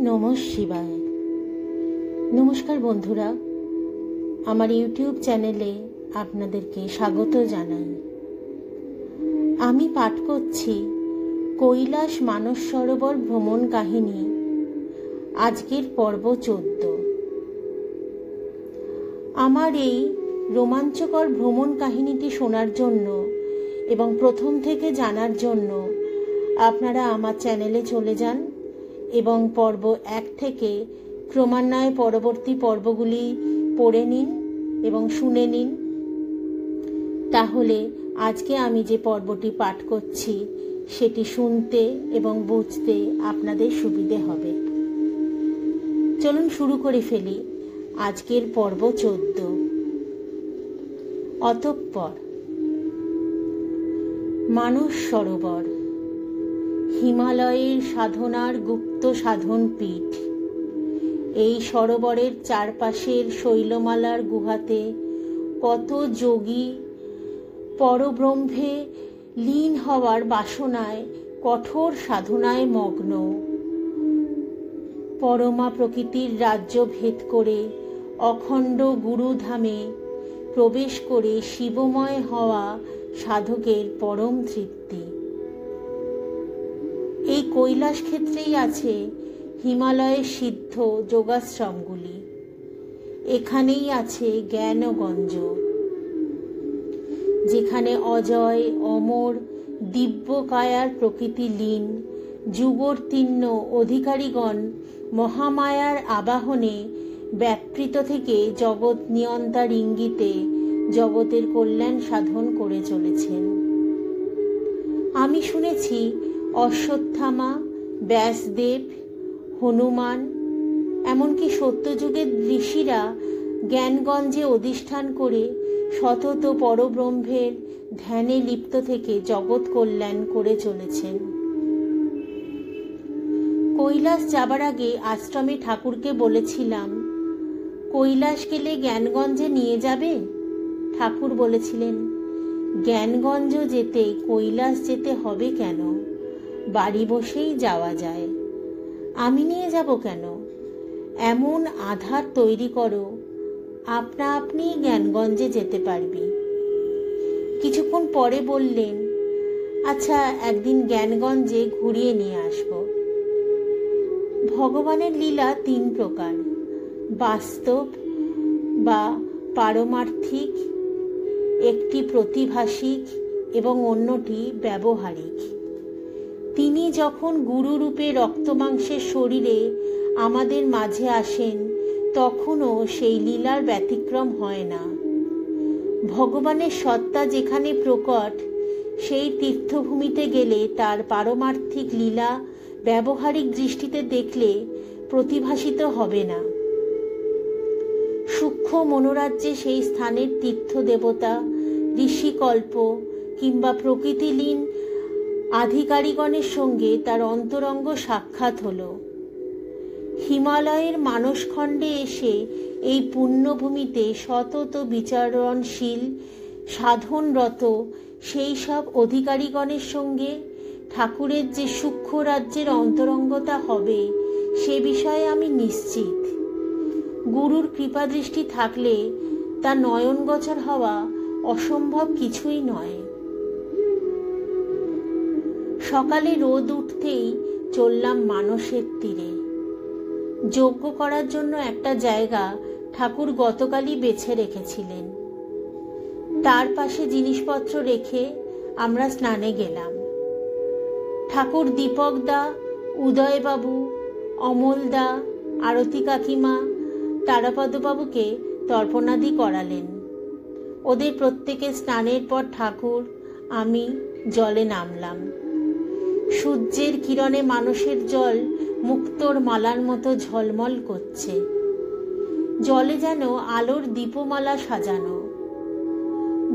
নমঃ শিবায়। নমস্কার বন্ধুরা, আমার ইউটিউব চ্যানেলে আপনাদেরকে স্বাগত জানাই। আমি পাঠ করছি কৈলাস মানস সরোবর ভ্রমণ কাহিনী, আজকের পর্ব 14। আমার এই রোমাঞ্চকর ভ্রমণ কাহিনীটি শোনার জন্য এবং প্রথম থেকে জানার জন্য আপনারা আমার চ্যানেলে চলে যান এবং পর্ব 1 থেকে ক্রমান্বয়ে পরবর্তী পর্বগুলি পড়ে নিন এবং শুনে নিন। তাহলে আজকে আমি যে পর্বটি পাঠ করছি সেটি শুনতে এবং বুঝতে আপনাদের সুবিধে হবে। চলুন শুরু করে ফেলি আজকের পর্ব 14। অতঃপর মানস সরোবর হিমালয়ের সাধনার গুপ্ত সাধন পীঠ। এই সরোবরের চারপাশের শৈলমালার গুহাতে কত যোগী পরব্রহ্মে লীন হওয়ার বাসনায় কঠোর সাধনায় মগ্ন। পরমা প্রকৃতির রাজ্য ভেদ করে অখণ্ড গুরুধামে প্রবেশ করে শিবময় হওয়া সাধকের পরম তৃপ্তি। এই কৈলাস ক্ষেত্রেই আছে হিমালয়ের সিদ্ধ যোগাশ্রমগুলি। এখানেই আছে জ্ঞানগঞ্জ, যেখানে অজয় অমর দিব্যকায়ার প্রকৃতি লীন যুগোত্তীর্ণ অধিকারীগণ মহামায়ার আবাহনে ব্যাপৃত থেকে জগৎ নিয়ন্তার ইঙ্গিতে জগতের কল্যাণ সাধন করে চলেছেন। আমি শুনেছি অশ্বত্থামা, ব্যাসদেব, হনুমান, এমনকি সত্যযুগের ঋষিরা জ্ঞানগঞ্জে অধিষ্ঠান করে সতত পরব্রহ্মের ধ্যানে লিপ্ত থেকে জগৎ কল্যাণ করে চলেছেন। কৈলাস যাবার আগে আশ্রমে ঠাকুরকে বলেছিলাম, কৈলাস গেলে জ্ঞানগঞ্জে নিয়ে যাবে? ঠাকুর বলেছিলেন, জ্ঞানগঞ্জ যেতে কৈলাস যেতে হবে কেন? বাড়ি বসেই যাওয়া যায়। আমি নিয়ে যাব কেন? এমন আধার তৈরি করো, আপনা আপনি জ্ঞানগঞ্জে যেতে পারবি। কিছুক্ষণ পরে বললেন, আচ্ছা একদিন জ্ঞানগঞ্জে ঘুরিয়ে নিয়ে আসব। ভগবানের লীলা 3 প্রকার, বাস্তব বা পারমার্থিক, একটি প্রতিভাসিক এবং অন্যটি ব্যবহারিক। তিনি যখন গুরুরূপে রক্তমাংসের শরীরে আমাদের মাঝে আসেন তখনও সেই লীলার ব্যতিক্রম হয় না। ভগবানের সত্তা যেখানে প্রকট, সেই তীর্থভূমিতে গেলে তার পারমার্থিক লীলা ব্যবহারিক দৃষ্টিতে দেখলে প্রতিভাসিত হবে না। সূক্ষ্ম মনোরাজ্যে সেই স্থানের তীর্থ দেবতা, ঋষিকল্প কিংবা প্রকৃতিলীন আধিকারিগণের সঙ্গে তার অন্তরঙ্গ সাক্ষাৎ হল। হিমালয়ের মানসখণ্ডে এসে এই পুণ্যভূমিতে সতত বিচারণশীল সাধনরত সেই সব অধিকারিগণের সঙ্গে ঠাকুরের যে সূক্ষ্ম রাজ্যের অন্তরঙ্গতা হবে সে বিষয়ে আমি নিশ্চিত। গুরুর কৃপাদৃষ্টি থাকলে তা নয়নগোচর হওয়া অসম্ভব কিছুই নয়। সকালে রোদ উঠতেই চললাম মানসের তীরে। যজ্ঞ করার জন্য একটা জায়গা ঠাকুর গতকালই বেছে রেখেছিলেন। তার পাশে জিনিসপত্র রেখে আমরা স্নানে গেলাম। ঠাকুর দীপকদা, উদয়বাবু, অমলদা, আরতি কাকিমা, তারাপদবাবুকে তর্পণাদি করালেন। ওদের প্রত্যেকের স্নানের পর ঠাকুর, আমি জলে নামলাম। সূর্যের কিরণে মানসের জল মুক্তোর মালার মতো ঝলমল করছে। জলে যেন আলোর দীপমালা সাজানো।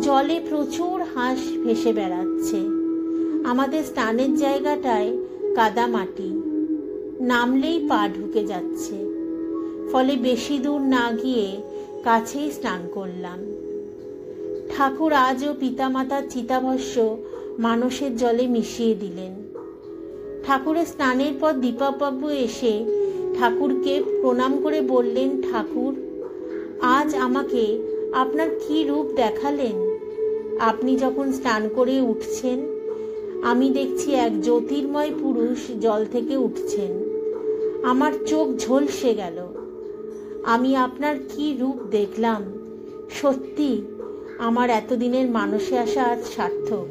জলে প্রচুর হাঁস ভেসে বেড়াচ্ছে। আমাদের স্নানের জায়গাটায় কাদামাটি, নামলেই পা ঢুকে যাচ্ছে। ফলে বেশি দূর না গিয়ে কাছেই স্নান করলাম। ঠাকুর আজও পিতামাতার চিতাভস্য মানসের জলে মিশিয়ে দিলেন। ঠাকুরের স্নানের পর দীপকবাবু এসে ঠাকুরকে প্রণাম করে বললেন, ঠাকুর, আজ আমাকে আপনার কি রূপ দেখালেন? আপনি যখন স্নান করে উঠছেন, আমি দেখছি এক জ্যোতির্ময় পুরুষ জল থেকে উঠছেন। আমার চোখ ঝলসে গেল। আমি আপনার কি রূপ দেখলাম! সত্যি আমার এতদিনের মানসে আসা আজ সার্থক।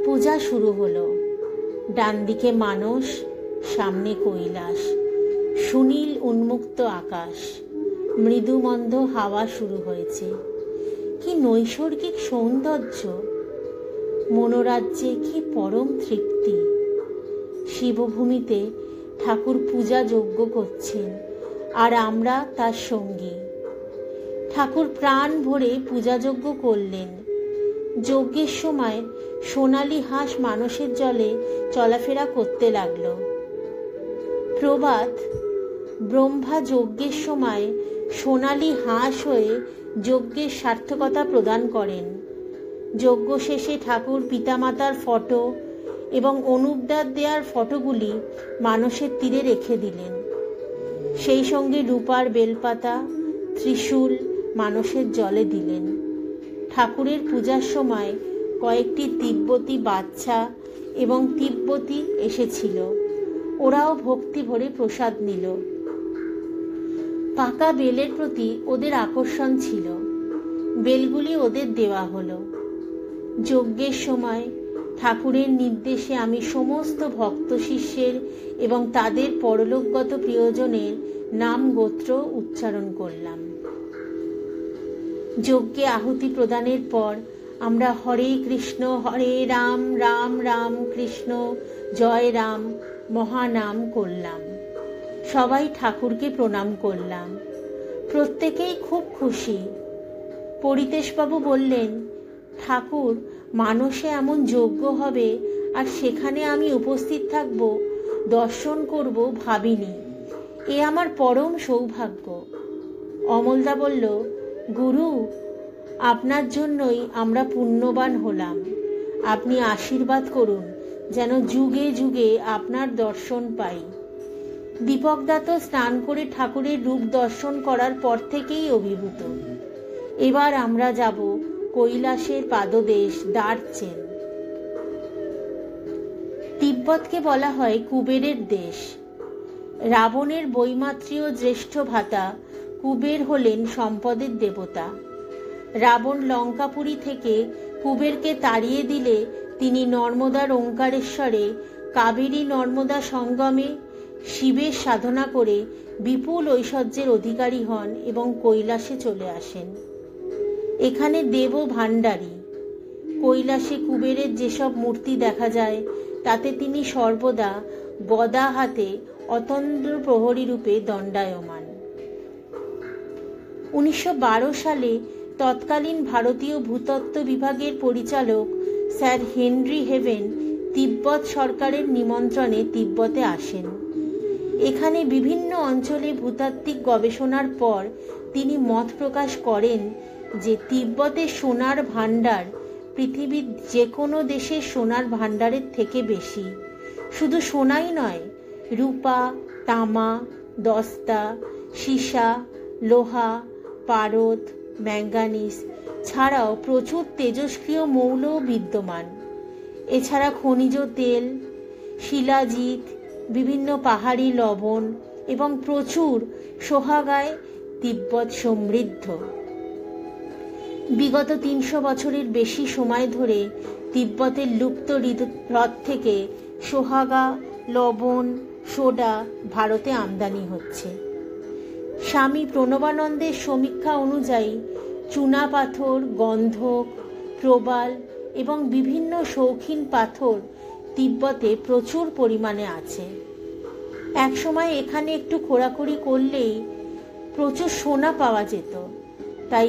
পূজা শুরু হলো। ডান দিকে মানস, সামনে কৈলাস, সুনীল উন্মুক্ত আকাশ, মৃদুমন্দ হাওয়া শুরু হয়েছে। কি নৈসর্গিক সৌন্দর্য! মনোরাজ্যে কি পরম তৃপ্তি! শিবভূমিতে ঠাকুর পূজা যজ্ঞ করছেন, আর আমরা তার সঙ্গী। ঠাকুর প্রাণ ভরে পূজাযজ্ঞ করলেন। যজ্ঞের সময় সোনালি হাঁস মানসের জলে চলাফেরা করতে লাগল। প্রভাত ব্রহ্মা যজ্ঞের সময় সোনালি হাঁস হয়ে যজ্ঞের সার্থকতা প্রদান করেন। যজ্ঞ শেষে ঠাকুর পিতামাতার ফটো এবং অনুপদার দেওয়ার ফটোগুলি মানসের তীরে রেখে দিলেন। সেই সঙ্গে রূপার বেলপাতা, ত্রিশূল মানসের জলে দিলেন। ঠাকুরের পূজার সময় কয়েকটি তিব্বতী বাচ্চা এবং তিব্বতী এসেছিল। ওরাও ভক্তি ভরে প্রসাদ নিল। পাকা বেলের প্রতি ওদের আকর্ষণ ছিল। বেলগুলি ওদের দেওয়া হলো। যজ্ঞের সময় ঠাকুরের নির্দেশে আমি সমস্ত ভক্ত শিষ্যের এবং তাদের পরলোকগত প্রিয়জনের নাম গোত্র উচ্চারণ করলাম। যজ্ঞে আহুতি প্রদানের পর আমরা হরে কৃষ্ণ হরে রাম রাম রাম কৃষ্ণ জয় রাম মহানাম করলাম। সবাই ঠাকুরকে প্রণাম করলাম। প্রত্যেকেই খুব খুশি। পরিতেশবাবু বললেন, ঠাকুর, মানসে এমন যজ্ঞ হবে আর সেখানে আমি উপস্থিত থাকব, দর্শন করব ভাবিনি। এ আমার পরম সৌভাগ্য। অমলদা বলল, গুরু, আপনার জন্যই আমরা পুণ্যবান হলাম। আপনি আশীর্বাদ করুন যেন যুগে যুগে আপনার দর্শন পাই। দীপকদা তো স্নান করে ঠাকুরের রূপ দর্শন করার পর থেকেই অভিভূত। এবার আমরা যাব কৈলাসের পাদদেশ দার্চেন। তিব্বতকে বলা হয় কুবেরের দেশ। রাবণের বৈমাত্রীয় জ্যেষ্ঠ ভ্রাতা কুবের হলেন সম্পদের দেবতা। রাবণ লঙ্কাপুরী থেকে কুবেরকে তাড়িয়ে দিলে তিনি নর্মদার ওঙ্কারেশ্বরে কাবেরী নর্মদা সঙ্গমে শিবের সাধনা করে বিপুল ঐশ্বর্যের অধিকারী হন এবং কৈলাসে চলে আসেন। এখানে দেব ভাণ্ডারী। কৈলাসে কুবেরের যেসব মূর্তি দেখা যায় তাতে তিনি সর্বদা গদা হাতে অতন্দ্র প্রহরী রূপে দণ্ডায়মান। 1912 সালে তৎকালীন ভারতীয় ভূতত্ত্ব বিভাগের পরিচালক স্যার হেনরি হেভেন তিব্বত সরকারের নিমন্ত্রণে তিব্বতে আসেন। এখানে বিভিন্ন অঞ্চলে ভূতাত্ত্বিক গবেষণার পর তিনি মত প্রকাশ করেন যে তিব্বতের সোনার ভাণ্ডার পৃথিবীর যে কোনো দেশের সোনার ভাণ্ডারের থেকে বেশি। শুধু সোনাই নয়, রূপা, তামা, দস্তা, সীসা, লোহা, পারদ, ম্যাঙ্গানিজ ছাড়াও প্রচুর তেজস্ক্রিয় মৌলও বিদ্যমান। এছাড়া খনিজ তেল, শিলাজিৎ, বিভিন্ন পাহাড়ি লবণ এবং প্রচুর সোহাগায় তিব্বত সমৃদ্ধ। বিগত 300 বছরের বেশি সময় ধরে তিব্বতের লুপ্ত হ্রদ থেকে সোহাগা, লবণ, সোডা ভারতে আমদানি হচ্ছে। স্বামী প্রণবানন্দের সমীক্ষা অনুযায়ী চুনা পাথর, গন্ধক, প্রবাল এবং বিভিন্ন শৌখিন পাথর তিব্বতে প্রচুর পরিমাণে আছে। একসময় এখানে একটু খোঁড়াখুড়ি করলেই প্রচুর সোনা পাওয়া যেত। তাই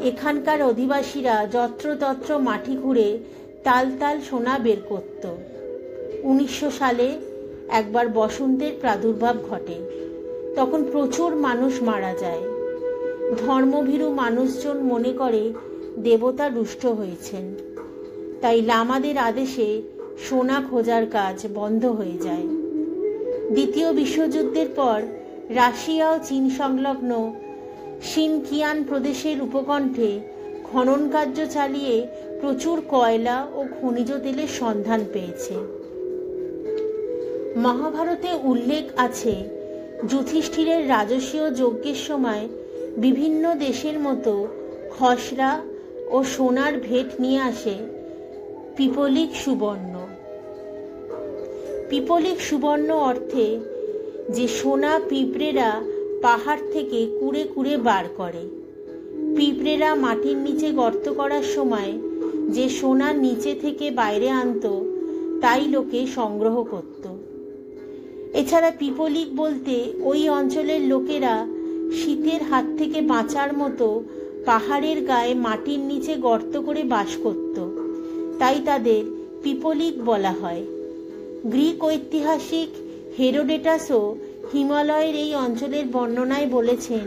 এখানকার অধিবাসীরা যত্রতত্র মাটি খুঁড়ে তাল তাল সোনা বের করত। 1900 সালে একবার বসন্তের প্রাদুর্ভাব ঘটে। তখন প্রচুর মানুষ মারা যায়। ধর্মভীরু মানুষজন মনে করে দেবতা রুষ্ট হয়েছেন। তাই লামাদের আদেশে সোনা খোঁজার কাজ বন্ধ হয়ে যায়। দ্বিতীয় বিশ্বযুদ্ধের পর রাশিয়া ও চীন সংলগ্ন সিনকিয়ান প্রদেশের উপকণ্ঠে খনন কার্য চালিয়ে প্রচুর কয়লা ও খনিজ তেলের সন্ধান পেয়েছে। মহাভারতে উল্লেখ আছে, যুধিষ্ঠিরের রাজসীয় যজ্ঞের সময় বিভিন্ন দেশের মতো খসড়া ও সোনার ভেট নিয়ে আসে পিপলিক সুবর্ণ। পিপলিক সুবর্ণ অর্থে যে সোনা পিঁপড়েরা পাহাড় থেকে কুড়ে কুড়ে বার করে। পিঁপড়েরা মাটির নিচে গর্ত করার সময় যে সোনা নিচে থেকে বাইরে আনতো তাই লোকে সংগ্রহ করত। এছাড়া পিপলিক বলতে ওই অঞ্চলের লোকেরা শীতের হাত থেকে বাঁচার মতো পাহাড়ের গায়ে মাটির নিচে গর্ত করে বাস করত, তাই তাদের পিপলিক বলা হয়। গ্রিক ঐতিহাসিক হেরোডেটাসও হিমালয়ের এই অঞ্চলের বর্ণনায় বলেছেন,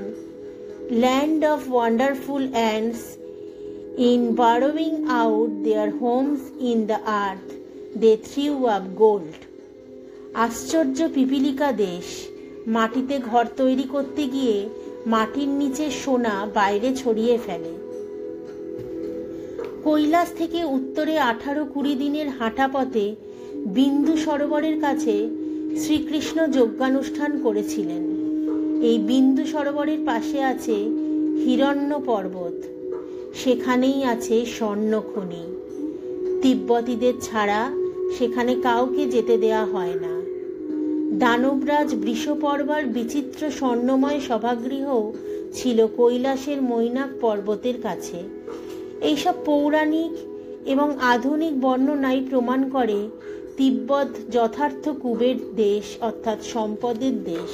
land of wonderful ants, in burrowing out their homes in the earth they threw up gold. আশ্চর্য পিপিলিকা দেশ, মাটিতে ঘর তৈরি করতে গিয়ে মাটির নিচে সোনা বাইরে ছড়িয়ে ফেলে। কৈলাস থেকে উত্তরে 18-20 দিনের হাঁটা পথে বিন্দু সরোবরের কাছে শ্রীকৃষ্ণ যজ্ঞানুষ্ঠান করেছিলেন। এই বিন্দু সরোবরের পাশে আছে হিরণ্য পর্বত, সেখানেই আছে স্বর্ণখনি। তিব্বতীদের ছাড়া সেখানে কাউকে যেতে দেয়া হয় না। দানবরাজ বৃষপর্বার বিচিত্র স্বর্ণময় সভাগৃহ ছিল কৈলাসের মৈনাক পর্বতের কাছে। এইসব পৌরাণিক এবং আধুনিক বর্ণনাই প্রমাণ করে তিব্বত যথার্থ কুবের দেশ, অর্থাৎ সম্পদের দেশ।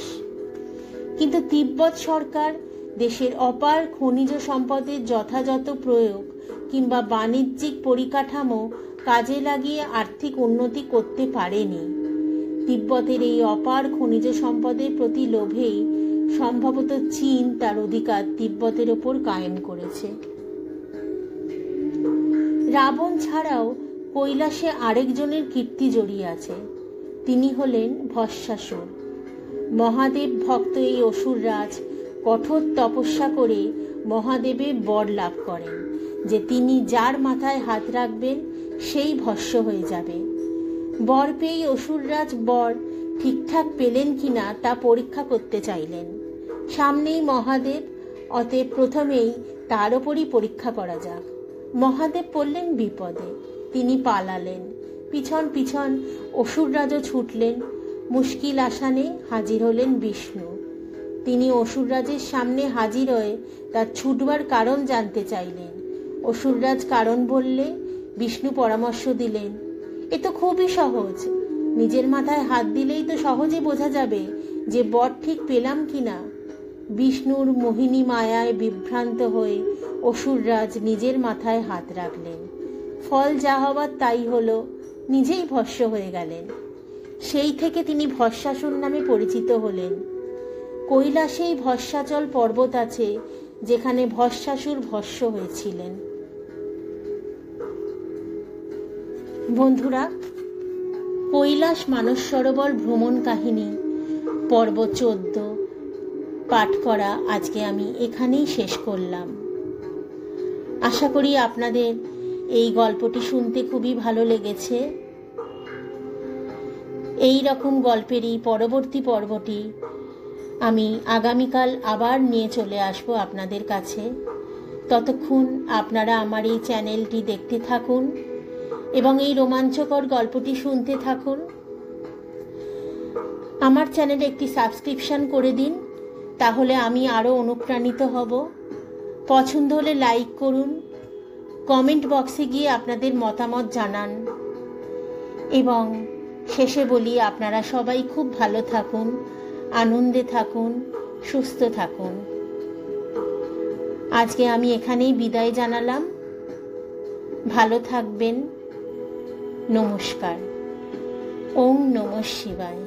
কিন্তু তিব্বত সরকার দেশের অপার খনিজ সম্পদের যথাযথ প্রয়োগ কিংবা বাণিজ্যিক পরিকাঠামো কাজে লাগিয়ে আর্থিক উন্নতি করতে পারেনি। তিব্বতের এই অপার খনিজ সম্পদের প্রতি লোভেই সম্ভবত চীন তার অধিকার তিব্বতের ওপর কায়েম করেছে। রাবণ ছাড়াও কৈলাসে আরেকজনের কীর্তি জড়িয়ে আছে, তিনি হলেন ভস্মাসুর। মহাদেব ভক্ত এই অসুররাজ কঠোর তপস্যা করে মহাদেবের বর লাভ করেন যে তিনি যার মাথায় হাত রাখবেন সেই ভস্ম হয়ে যাবে। বর পেয়ে অসুররাজ বর ঠিকঠাক পেলেন কিনা তা পরীক্ষা করতে চাইলেন। সামনেই মহাদেব, অতএব প্রথমেই তার ওপরই পরীক্ষা করা যাক। মহাদেব পড়লেন বিপদে, তিনি পালালেন। পিছন পিছন অসুররাজও ছুটলেন। মুশকিল আসানে হাজির হলেন বিষ্ণু। তিনি অসুররাজের সামনে হাজির হয়ে তার ছুটবার কারণ জানতে চাইলেন। অসুররাজ কারণ বললে বিষ্ণু পরামর্শ দিলেন, এ তো খুবই সহজ, নিজের মাথায় হাত দিলেই তো সহজে বোঝা যাবে যে বর ঠিক পেলাম কিনা। বিষ্ণুর মোহিনী মায়ায় বিভ্রান্ত হয়ে অসুররাজ নিজের মাথায় হাত রাখলেন। ফল যা হবার তাই হলো, নিজেই ভস্ম হয়ে গেলেন। সেই থেকে তিনি ভস্মাসুর নামে পরিচিত হলেন। কৈলাসেই ভস্মাচল পর্বত আছে, যেখানে ভস্মাসুর ভস্ম হয়েছিলেন। বন্ধুরা, কৈলাস মানস সরোবর ভ্রমণ কাহিনী পর্ব 14 পাঠ করা আজকে আমি এখানেই শেষ করলাম। আশা করি আপনাদের এই গল্পটি শুনতে খুবই ভালো লেগেছে। এই রকম গল্পেরই পরবর্তী পর্বটি আমি আগামীকাল আবার নিয়ে চলে আসব আপনাদের কাছে। ততক্ষণ আপনারা আমার এই চ্যানেলটি দেখতে থাকুন এবং এই রোমাঞ্চকর গল্পটি শুনতে থাকুন। আমার চ্যানেলে একটি সাবস্ক্রিপশন করে দিন, তাহলে আমি আরও অনুপ্রাণিত হব। পছন্দ হলে লাইক করুন, কমেন্ট বক্সে গিয়ে আপনাদের মতামত জানান এবং শেষে বলি, আপনারা সবাই খুব ভালো থাকুন, আনন্দে থাকুন, সুস্থ থাকুন। আজকে আমি এখানেই বিদায় জানালাম। ভালো থাকবেন। নমস্কার। ওম নমঃ শিবায়।